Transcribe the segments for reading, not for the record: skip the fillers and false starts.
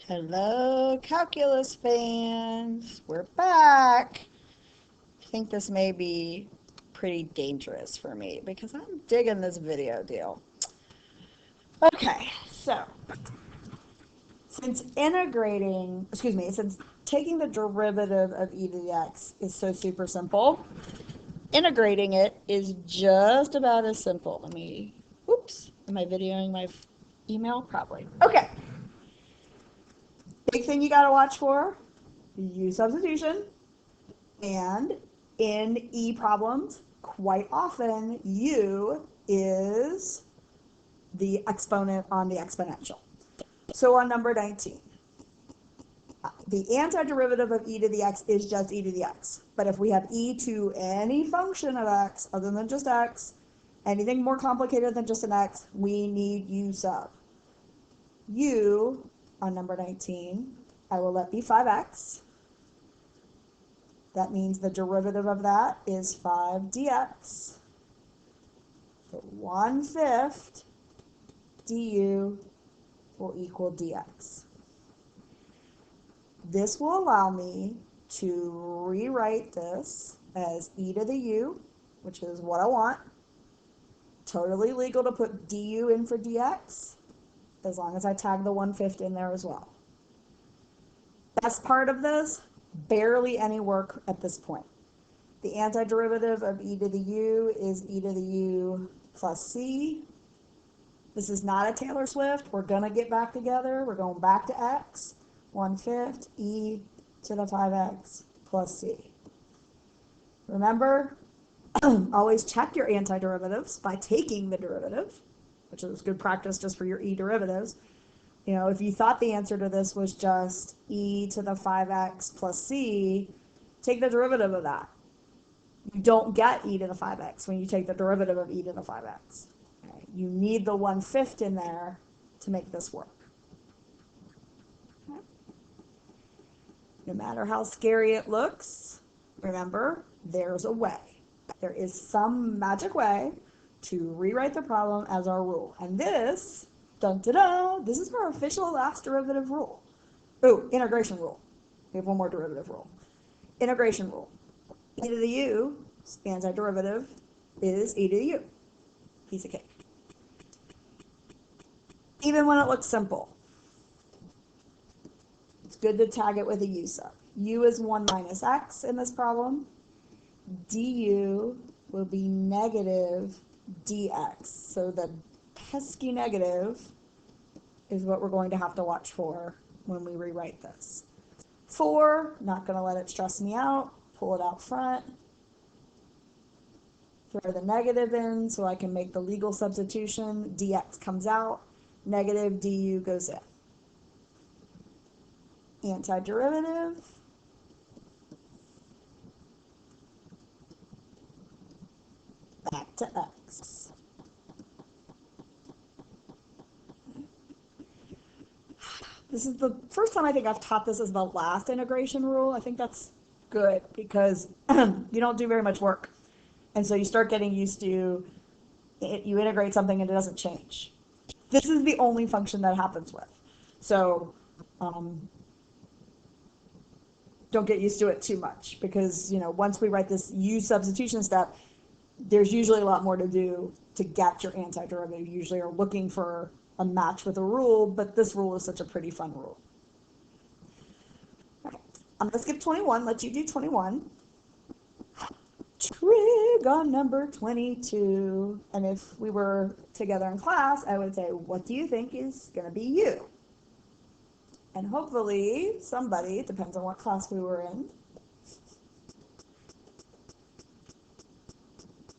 Hello, calculus fans. We're back. I think this may be pretty dangerous for me because I'm digging this video deal. Okay, so since since taking the derivative of e to the x is so super simple, integrating it is just about as simple. Oops, am I videoing my email? Probably. Okay, big thing you got to watch for, u substitution. And in E problems, quite often U is the exponent on the exponential. So on number 19, the antiderivative of e to the x is just e to the x. But if we have e to any function of x other than just x, anything more complicated than just an x, we need u sub. U on number 19, I will let be 5x. That means the derivative of that is 5 dx. So 1/5 du will equal dx. This will allow me to rewrite this as e to the u, which is what I want. Totally legal to put du in for dx, as long as I tag the 1/5 in there as well. Best part of this, barely any work at this point. The antiderivative of e to the u is e to the u plus c. This is not a Taylor Swift. We're going to get back together. We're going back to x. 1/5 e to the 5x plus c. Remember, always check your antiderivatives by taking the derivative, which is good practice just for your e derivatives. You know, if you thought the answer to this was just e to the 5x plus c, take the derivative of that. You don't get e to the 5x when you take the derivative of e to the 5x. Okay? You need the 1/5 in there to make this work. Okay? No matter how scary it looks, remember, there's a way. There is some magic way to rewrite the problem as our rule. And this, dun-da-da, this is our official last derivative rule. Oh, integration rule. We have one more derivative rule. Integration rule. E to the u, antiderivative, is e to the u. Piece of cake. Even when it looks simple, it's good to tag it with a u sub. U is 1 minus x in this problem. Du will be negative dx. So the pesky negative is what we're going to have to watch for when we rewrite this. 4, not going to let it stress me out. Pull it out front. Throw the negative in so I can make the legal substitution. Dx comes out. Negative du goes in. Antiderivative. Back to x. This is the first time I think I've taught this as the last integration rule. I think that's good because you don't do very much work. And so you start getting used to it, you integrate something and it doesn't change. This is the only function that happens with. So don't get used to it too much because, you know, once we write this u substitution step, there's usually a lot more to do to get your antiderivative. You usually are looking for a match with a rule, but this rule is such a pretty fun rule. Okay. I'm going to skip 21, let you do 21. Trig on number 22. And if we were together in class, I would say, what do you think is going to be u? And hopefully somebody, it depends on what class we were in,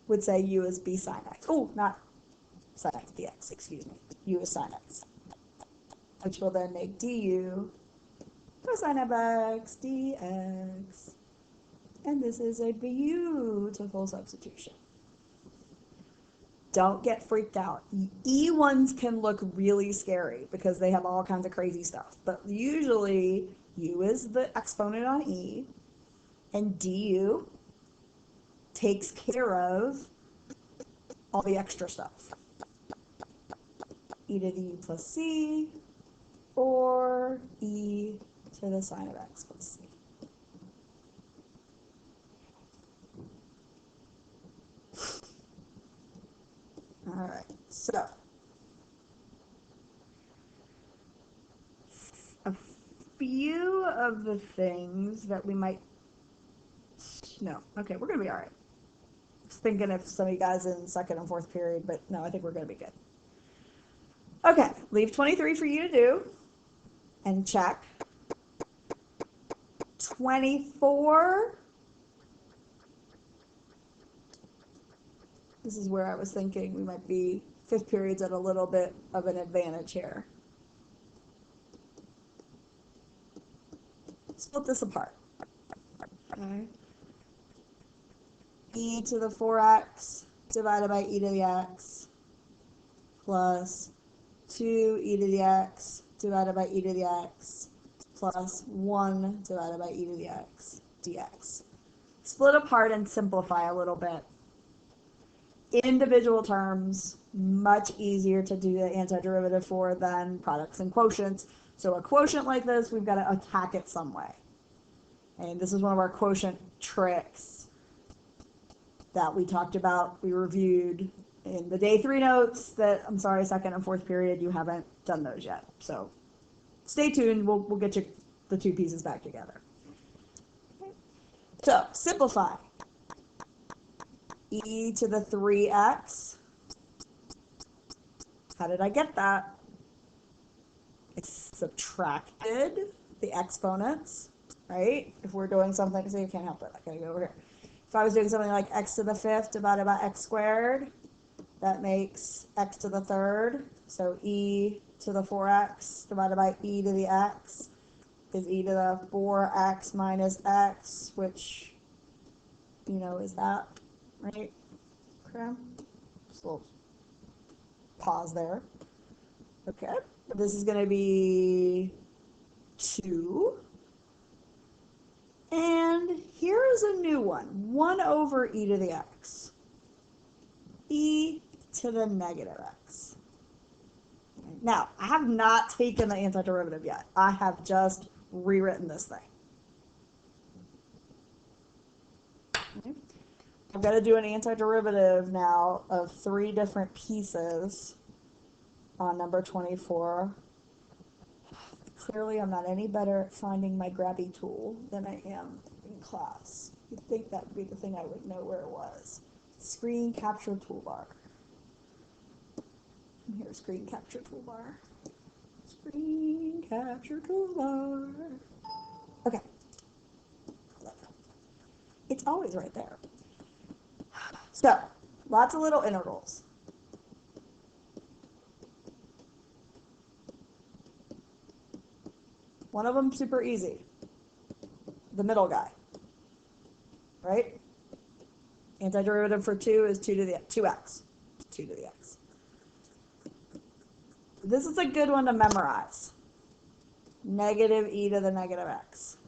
would say u is b sine x. Oh, not sine x dx, excuse me. U is sine x, which will then make du cosine of x dx. And this is a beautiful substitution. Don't get freaked out. E ones can look really scary because they have all kinds of crazy stuff. But usually u is the exponent on e, and du takes care of all the extra stuff. E to the u plus c, or e to the sine of x plus c. All right, so a few of the things that we might, no, okay, we're gonna be all right. I was thinking if some of you guys in second and fourth period, but no, I think we're gonna be good. Okay, leave 23 for you to do and check. 24, this is where I was thinking we might be fifth periods at a little bit of an advantage here. Split this apart. Okay. E to the 4x divided by e to the x plus 2e to the x divided by e to the x plus 1 divided by e to the x dx. Split apart and simplify a little bit. Individual terms, much easier to do the antiderivative for than products and quotients. So a quotient like this, we've got to attack it some way. And this is one of our quotient tricks that we talked about, we reviewed in the day 3 notes that, I'm sorry, second and fourth period, you haven't done those yet. So stay tuned, we'll get you the two pieces back together. Okay. So simplify. E to the 3x. How did I get that? I subtracted the exponents, right? If we're doing something, so you can't help it, I gotta go over here. If I was doing something like x to the 5th divided by x squared, that makes x to the 3rd. So e to the 4x divided by e to the x is e to the 4x minus x, which, you know, is that, right? Okay. Just a little pause there. Okay. This is going to be 2. And here is a new one. 1 over e to the x. E to the negative x. Now, I have not taken the antiderivative yet. I have just rewritten this thing. Okay. I'm going to do an antiderivative now of 3 different pieces on number 24. Clearly, I'm not any better at finding my grabby tool than I am in class. You'd think that would be the thing I would know where it was. Screen capture toolbar. And here's screen capture toolbar. Screen capture toolbar. Okay. It's always right there. So, lots of little integrals. One of them super easy. The middle guy. Right? Antiderivative for 2 is 2 to the 2x. 2 to the x. This is a good one to memorize. Negative e to the negative x.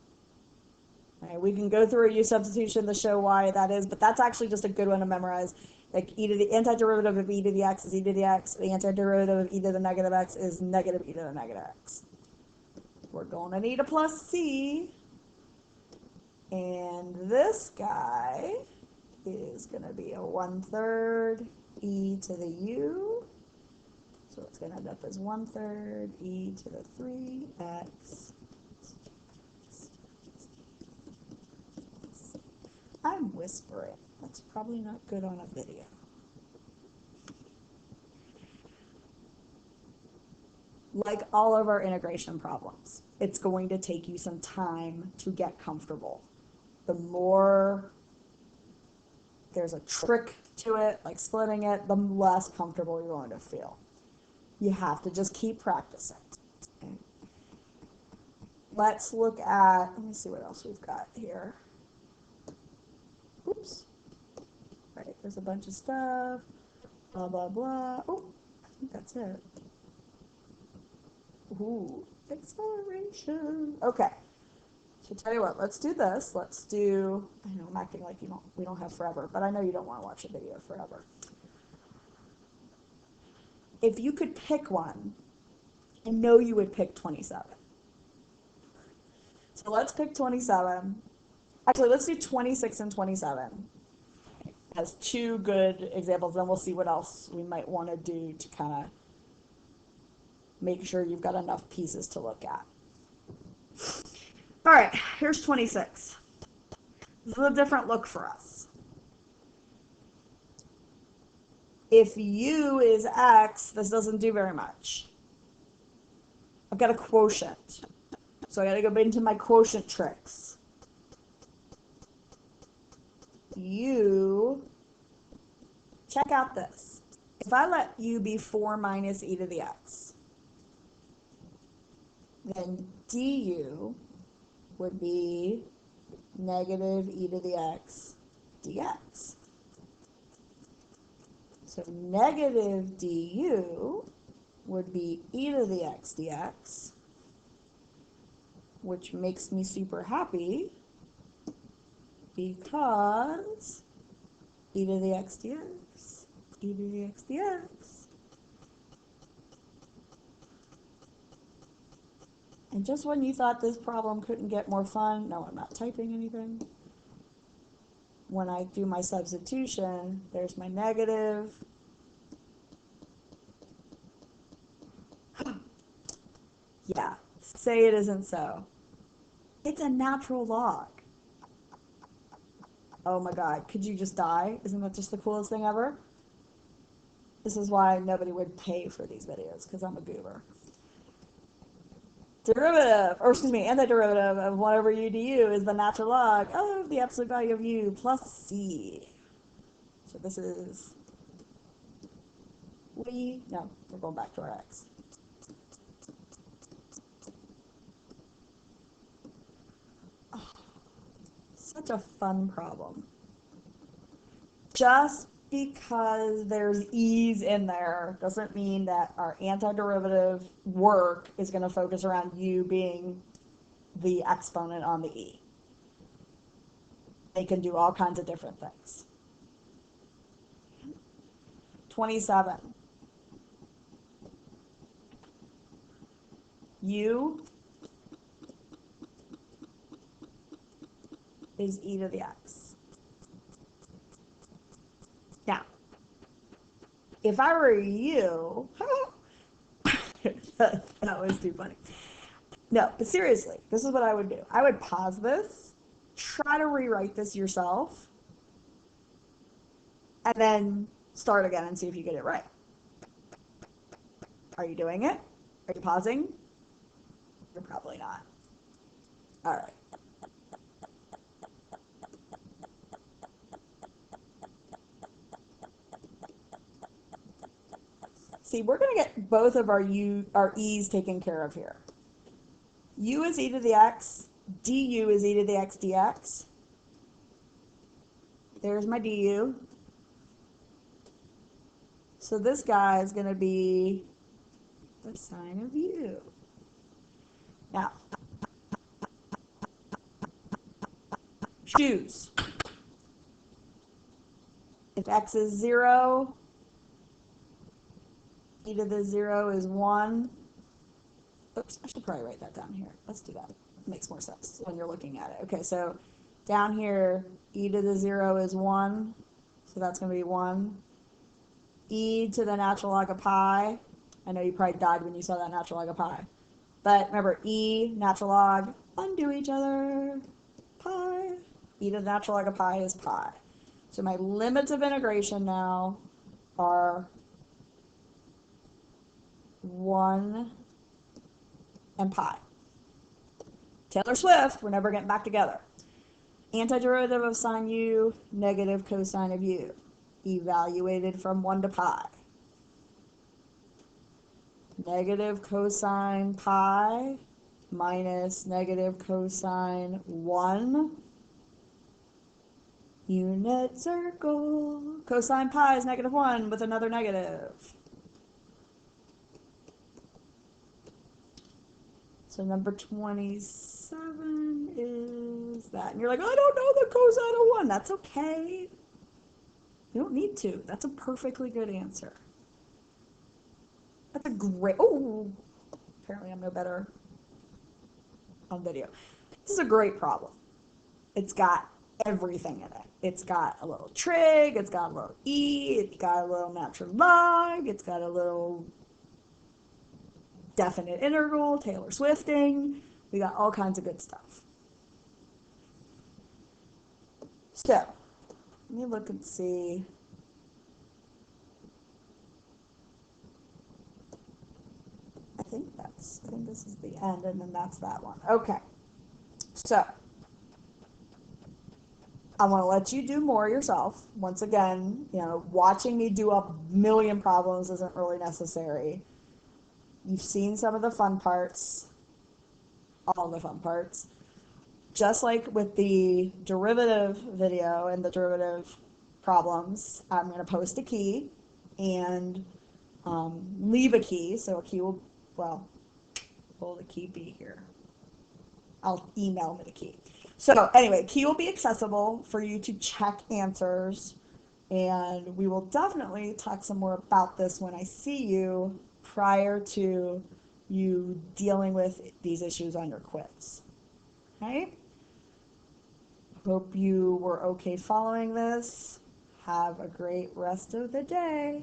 Okay, we can go through a u substitution to show why that is, but that's actually just a good one to memorize. Like e to the antiderivative of e to the x is e to the x. The antiderivative of e to the negative x is negative e to the negative x. We're going to need a plus c. And this guy is going to be a 1/3 e to the u. So it's going to end up as 1/3 e to the 3x. I'm whispering. That's probably not good on a video. Like all of our integration problems, it's going to take you some time to get comfortable. The more there's a trick to it, like splitting it, the less comfortable you're going to feel. You have to just keep practicing. Okay. Let's look at, let me see what else we've got here. Oops. Right, there's a bunch of stuff. Blah, blah, blah. Oh, I think that's it. Ooh, acceleration. Okay. So tell you what, let's do this. Let's do, I know I'm acting like we don't have forever, but I know you don't want to watch a video forever. If you could pick one I know you would pick 27. So let's pick 27. Actually, let's do 26 and 27 as two good examples. Then we'll see what else we might want to do to kind of make sure you've got enough pieces to look at. All right, here's 26. This is a different look for us. If u is x, this doesn't do very much. I've got a quotient. So I got to go into my quotient tricks. U, check out this. If I let u be 4 minus e to the x, then du would be negative e to the x dx. So negative du would be e to the x dx, which makes me super happy because e to the x dx, e to the x dx. And just when you thought this problem couldn't get more fun, no, I'm not typing anything. When I do my substitution, there's my negative. Yeah, say it isn't so. It's a natural log. Oh my God, could you just die? Isn't that just the coolest thing ever? This is why nobody would pay for these videos, because I'm a goober. Derivative, or excuse me, antiderivative of 1 over u du is the natural log of the absolute value of u plus c. So this is no, we're going back to our x. Oh, such a fun problem. Just because there's e's in there doesn't mean that our antiderivative work is going to focus around u being the exponent on the e. They can do all kinds of different things. 27. U is e to the x. Now, if I were you, that was too funny. No, but seriously, this is what I would do. I would pause this, try to rewrite this yourself, and then start again and see if you get it right. Are you doing it? Are you pausing? You're probably not. All right. See, we're going to get both of our e's taken care of here. U is e to the x, du is e to the x dx. There's my du. So this guy is going to be the sine of u. Now, choose. If x is 0, e to the 0 is 1. Oops, I should probably write that down here. Let's do that. It makes more sense when you're looking at it. Okay, so down here, e to the 0 is 1. So that's going to be 1. E to the natural log of pi. I know you probably died when you saw that natural log of pi. But remember, e, natural log, undo each other. Pi. E to the natural log of pi is pi. So my limits of integration now are 1 and pi. Taylor Swift, we're never getting back together. Antiderivative of sine u, negative cosine of u. Evaluated from 1 to pi. Negative cosine pi minus negative cosine 1. Unit circle. Cosine pi is negative 1 with another negative. So number 27 is that. And you're like, I don't know the cosine of 1. That's okay. You don't need to. That's a perfectly good answer. That's a great, oh, Apparently I'm no better on video. This is a great problem. It's got everything in it. It's got a little trig, it's got a little e, it's got a little natural log, it's got a little definite integral, Taylor Swifting. We got all kinds of good stuff. So, let me look and see. I think this is the end, and then that's that one. Okay. So, I want to let you do more yourself. Once again, watching me do a million problems isn't really necessary. You've seen some of the fun parts, all the fun parts. Just like with the derivative video and the derivative problems, I'm going to post a key and leave a key. So a key will the key be here? I'll email me the key. So anyway, key will be accessible for you to check answers, and we will definitely talk some more about this when I see you prior to you dealing with these issues on your quiz. Okay? Hope you were okay following this. Have a great rest of the day.